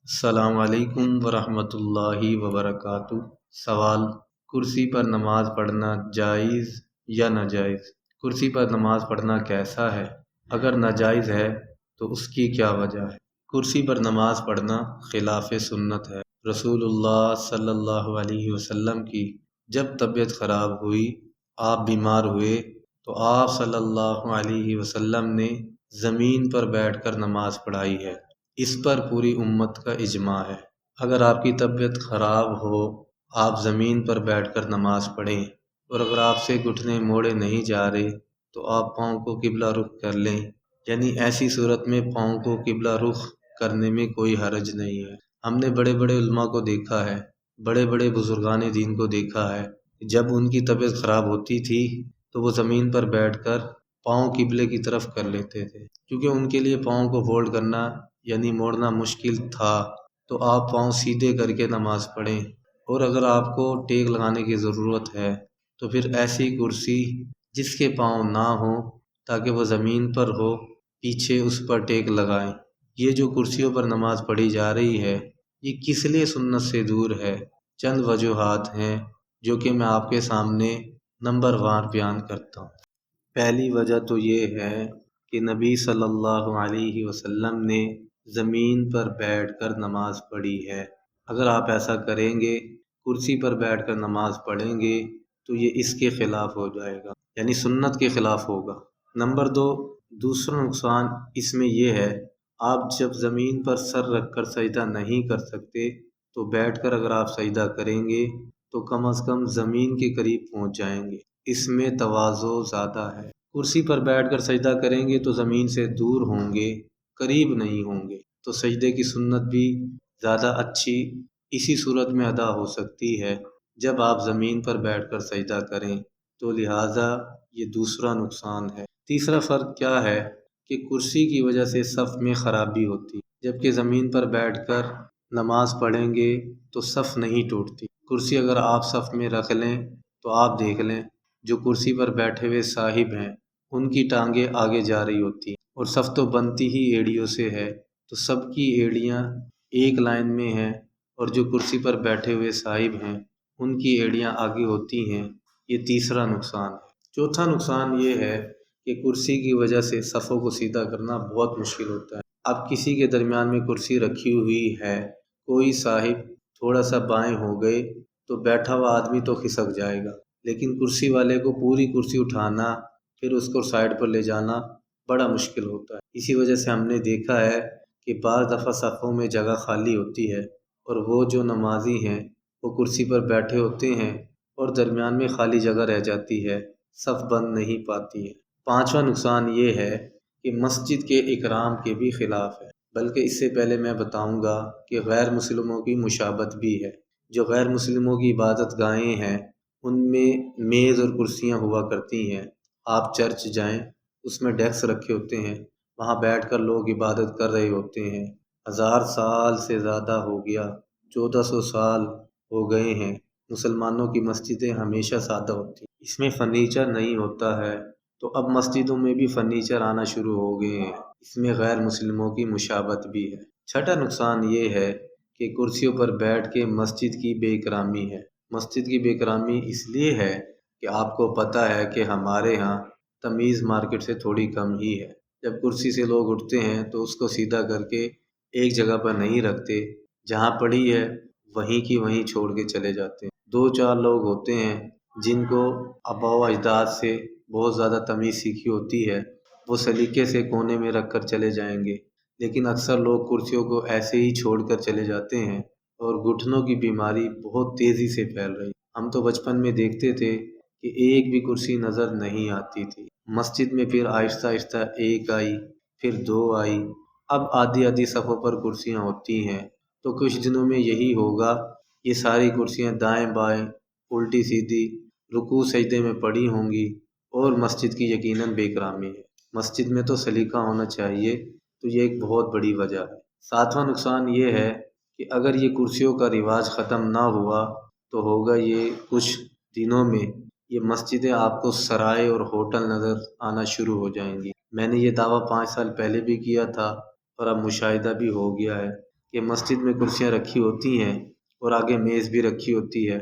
السلام علیکم ورحمۃ اللہ وبرکاتہ۔ سوال: کرسی پر نماز پڑھنا جائز یا ناجائز؟ کرسی پر نماز پڑھنا کیسا ہے؟ اگر ناجائز ہے تو اس کی کیا وجہ ہے؟ کرسی پر نماز پڑھنا خلاف سنت ہے۔ رسول اللہ صلی اللہ علیہ وسلم کی جب طبیعت خراب ہوئی، آپ بیمار ہوئے، تو آپ صلی اللہ علیہ وسلم نے زمین پر بیٹھ کر نماز پڑھائی ہے۔ اس پر پوری امت کا اجماع ہے۔ اگر آپ کی طبیعت خراب ہو، آپ زمین پر بیٹھ کر نماز پڑھیں، اور اگر آپ سے گھٹنے موڑے نہیں جا رہے تو آپ پاؤں کو قبلہ رخ کر لیں، یعنی ایسی صورت میں پاؤں کو قبلہ رخ کرنے میں کوئی حرج نہیں ہے۔ ہم نے بڑے بڑے علماء کو دیکھا ہے، بڑے بڑے بزرگان دین کو دیکھا ہے، جب ان کی طبیعت خراب ہوتی تھی تو وہ زمین پر بیٹھ کر پاؤں قبلے کی طرف کر لیتے تھے، کیونکہ ان کے لیے پاؤں کو فولڈ کرنا یعنی موڑنا مشکل تھا۔ تو آپ پاؤں سیدھے کر کے نماز پڑھیں، اور اگر آپ کو ٹیک لگانے کی ضرورت ہے تو پھر ایسی کرسی جس کے پاؤں نہ ہوں تاکہ وہ زمین پر ہو، پیچھے اس پر ٹیک لگائیں۔ یہ جو کرسیوں پر نماز پڑھی جا رہی ہے، یہ کس لیے سنت سے دور ہے؟ چند وجوہات ہیں جو کہ میں آپ کے سامنے نمبر وار بیان کرتا ہوں۔ پہلی وجہ تو یہ ہے کہ نبی صلی اللہ علیہ وسلم نے زمین پر بیٹھ کر نماز پڑھی ہے۔ اگر آپ ایسا کریں گے، کرسی پر بیٹھ کر نماز پڑھیں گے، تو یہ اس کے خلاف ہو جائے گا، یعنی سنت کے خلاف ہوگا۔ نمبر دو، دوسرا نقصان اس میں یہ ہے، آپ جب زمین پر سر رکھ کر سجدہ نہیں کر سکتے تو بیٹھ کر اگر آپ سجدہ کریں گے تو کم از کم زمین کے قریب پہنچ جائیں گے۔ اس میں تواضع زیادہ ہے۔ کرسی پر بیٹھ کر سجدہ کریں گے تو زمین سے دور ہوں گے، قریب نہیں ہوں گے، تو سجدے کی سنت بھی زیادہ اچھی اسی صورت میں ادا ہو سکتی ہے جب آپ زمین پر بیٹھ کر سجدہ کریں، تو لہٰذا یہ دوسرا نقصان ہے۔ تیسرا فرق کیا ہے کہ کرسی کی وجہ سے صف میں خرابی ہوتی، جبکہ زمین پر بیٹھ کر نماز پڑھیں گے تو صف نہیں ٹوٹتی۔ کرسی اگر آپ صف میں رکھ لیں تو آپ دیکھ لیں جو کرسی پر بیٹھے ہوئے صاحب ہیں ان کی ٹانگیں آگے جا رہی ہوتی ہیں، اور صف تو بنتی ہی ایڑیوں سے ہے، تو سب کی ایڑیاں ایک لائن میں ہیں، اور جو کرسی پر بیٹھے ہوئے صاحب ہیں ان کی ایڑیاں آگے ہوتی ہیں۔ یہ تیسرا نقصان ہے۔ چوتھا نقصان یہ ہے کہ کرسی کی وجہ سے صفوں کو سیدھا کرنا بہت مشکل ہوتا ہے۔ اب کسی کے درمیان میں کرسی رکھی ہوئی ہے، کوئی صاحب تھوڑا سا بائیں ہو گئے تو بیٹھا ہوا آدمی تو کھسک جائے گا، لیکن کرسی والے کو پوری کرسی اٹھانا پھر اس کو سائڈ پر لے جانا بڑا مشکل ہوتا ہے۔ اسی وجہ سے ہم نے دیکھا ہے کہ بعض دفعہ صفوں میں جگہ خالی ہوتی ہے، اور وہ جو نمازی ہیں وہ کرسی پر بیٹھے ہوتے ہیں اور درمیان میں خالی جگہ رہ جاتی ہے، صف بن نہیں پاتی ہے۔ پانچواں نقصان یہ ہے کہ مسجد کے اکرام کے بھی خلاف ہے، بلکہ اس سے پہلے میں بتاؤں گا کہ غیر مسلموں کی مشابہت بھی ہے۔ جو غیر مسلموں کی عبادت گاہیں ہیں ان میں میز اور کرسیاں ہوا کرتی ہیں۔ آپ چرچ جائیں، اس میں ڈیسک رکھے ہوتے ہیں، وہاں بیٹھ کر لوگ عبادت کر رہے ہوتے ہیں۔ 1000 سال سے زیادہ ہو گیا، 1400 سال ہو گئے ہیں، مسلمانوں کی مسجدیں ہمیشہ سادہ ہوتی ہیں، اس میں فرنیچر نہیں ہوتا ہے، تو اب مسجدوں میں بھی فرنیچر آنا شروع ہو گئے ہیں، اس میں غیر مسلموں کی مشابہت بھی ہے۔ چھٹا نقصان یہ ہے کہ کرسیوں پر بیٹھ کے مسجد کی بے اکرامی ہے۔ مسجد کی بے اکرامی اس لیے ہے کہ آپ کو پتہ ہے کہ ہمارے ہاں تمیز مارکیٹ سے تھوڑی کم ہی ہے۔ جب کرسی سے لوگ اٹھتے ہیں تو اس کو سیدھا کر کے ایک جگہ پر نہیں رکھتے، جہاں پڑی ہے وہیں کی وہیں چھوڑ کے چلے جاتے ہیں۔ 2 4 لوگ ہوتے ہیں جن کو آباء و اجداد سے بہت زیادہ تمیز سیکھی ہوتی ہے، وہ سلیقے سے کونے میں رکھ کر چلے جائیں گے، لیکن اکثر لوگ کرسیوں کو ایسے ہی چھوڑ کر چلے جاتے ہیں، اور گھٹنوں کی بیماری بہت تیزی سے پھیل رہی۔ ہم تو بچپن میں دیکھتے تھے کہ ایک بھی کرسی نظر نہیں آتی تھی، مسجد میں پھر آہستہ آہستہ ایک آئی، پھر 2 آئی، اب آدھی آدھی صفوں پر کرسیاں ہوتی ہیں۔ تو کچھ دنوں میں یہی ہوگا، یہ ساری کرسیاں دائیں بائیں الٹی سیدھی رکوع سجدے میں پڑی ہوں گی، اور مسجد کی یقیناً بے اکرامی ہے۔ مسجد میں تو سلیقہ ہونا چاہیے، تو یہ ایک بہت بڑی وجہ ہے۔ ساتواں نقصان یہ ہے کہ اگر یہ کرسیوں کا رواج ختم نہ ہوا تو ہوگا یہ کچھ دنوں میں یہ مسجدیں آپ کو سرائے اور ہوٹل نظر آنا شروع ہو جائیں گی۔ میں نے یہ دعویٰ 5 سال پہلے بھی کیا تھا، اور اب مشاہدہ بھی ہو گیا ہے کہ مسجد میں کرسیاں رکھی ہوتی ہیں اور آگے میز بھی رکھی ہوتی ہے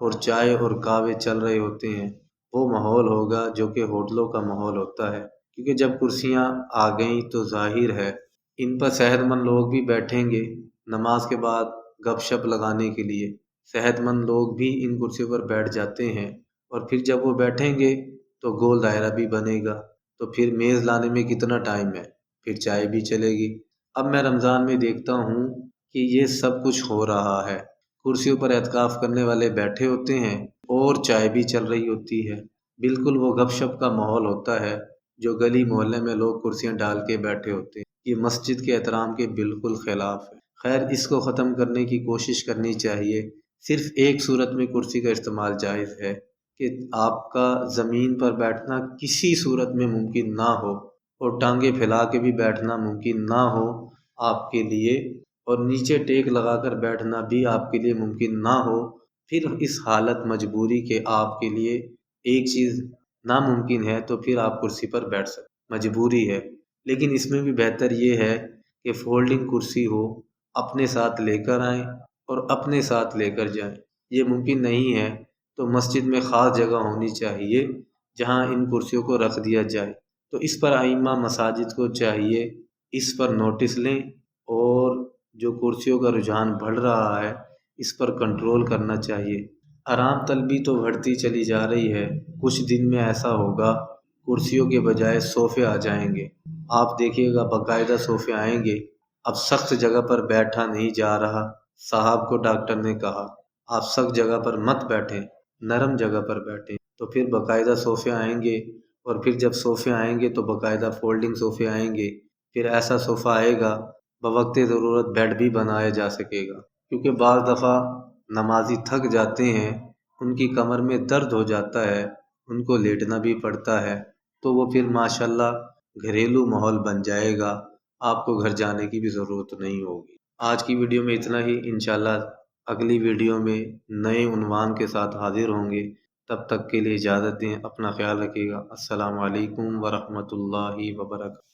اور چائے اور کاوے چل رہے ہوتے ہیں، وہ ماحول ہوگا جو کہ ہوٹلوں کا ماحول ہوتا ہے۔ کیونکہ جب کرسیاں آ گئیں تو ظاہر ہے ان پر صحت مند لوگ بھی بیٹھیں گے نماز کے بعد گپ شپ لگانے کے لیے۔ صحت مند لوگ بھی ان کرسیوں پر بیٹھ جاتے ہیں، اور پھر جب وہ بیٹھیں گے تو گول دائرہ بھی بنے گا، تو پھر میز لانے میں کتنا ٹائم ہے، پھر چائے بھی چلے گی۔ اب میں رمضان میں دیکھتا ہوں کہ یہ سب کچھ ہو رہا ہے، کرسیوں پر اعتکاف کرنے والے بیٹھے ہوتے ہیں اور چائے بھی چل رہی ہوتی ہے، بالکل وہ گپ شپ کا ماحول ہوتا ہے جو گلی محلے میں لوگ کرسیاں ڈال کے بیٹھے ہوتے ہیں۔ یہ مسجد کے احترام کے بالکل خلاف ہے۔ خیر، اس کو ختم کرنے کی کوشش کرنی چاہیے۔ صرف ایک صورت میں کرسی کا استعمال جائز ہے کہ آپ کا زمین پر بیٹھنا کسی صورت میں ممکن نہ ہو اور ٹانگیں پھیلا کے بھی بیٹھنا ممکن نہ ہو آپ کے لیے، اور نیچے ٹیک لگا کر بیٹھنا بھی آپ کے لیے ممکن نہ ہو۔ پھر اس حالت مجبوری کے آپ کے لیے ایک چیز ناممکن ہے تو پھر آپ کرسی پر بیٹھ سکتے، مجبوری ہے۔ لیکن اس میں بھی بہتر یہ ہے کہ فولڈنگ کرسی ہو، اپنے ساتھ لے کر آئیں اور اپنے ساتھ لے کر جائیں۔ یہ ممکن نہیں ہے تو مسجد میں خاص جگہ ہونی چاہیے جہاں ان کرسیوں کو رکھ دیا جائے۔ تو اس پر ائمہ مساجد کو چاہیے اس پر نوٹس لیں، اور جو کرسیوں کا رجحان بڑھ رہا ہے اس پر کنٹرول کرنا چاہیے۔ آرام طلبی تو بڑھتی چلی جا رہی ہے، کچھ دن میں ایسا ہوگا کرسیوں کے بجائے صوفے آ جائیں گے۔ آپ دیکھیے گا باقاعدہ صوفے آئیں گے۔ اب سخت جگہ پر بیٹھا نہیں جا رہا، صاحب کو ڈاکٹر نے کہا آپ سخت جگہ پر مت بیٹھیں، نرم جگہ پر بیٹھیں، تو پھر باقاعدہ صوفے آئیں گے، اور پھر جب صوفے آئیں گے تو باقاعدہ فولڈنگ صوفے آئیں گے۔ پھر ایسا صوفہ آئے گا بوقت ضرورت بیڈ بھی بنایا جا سکے گا، کیونکہ بعض دفعہ نمازی تھک جاتے ہیں، ان کی کمر میں درد ہو جاتا ہے، ان کو لیٹنا بھی پڑتا ہے، تو وہ پھر ماشاءاللہ گھریلو ماحول بن جائے گا، آپ کو گھر جانے کی بھی ضرورت نہیں ہوگی۔ آج کی ویڈیو میں اتنا ہی، انشاءاللہ اگلی ویڈیو میں نئے عنوان کے ساتھ حاضر ہوں گے۔ تب تک کے لیے اجازت دیں، اپنا خیال رکھیے گا۔ السلام علیکم ورحمۃ اللہ وبرکاتہ۔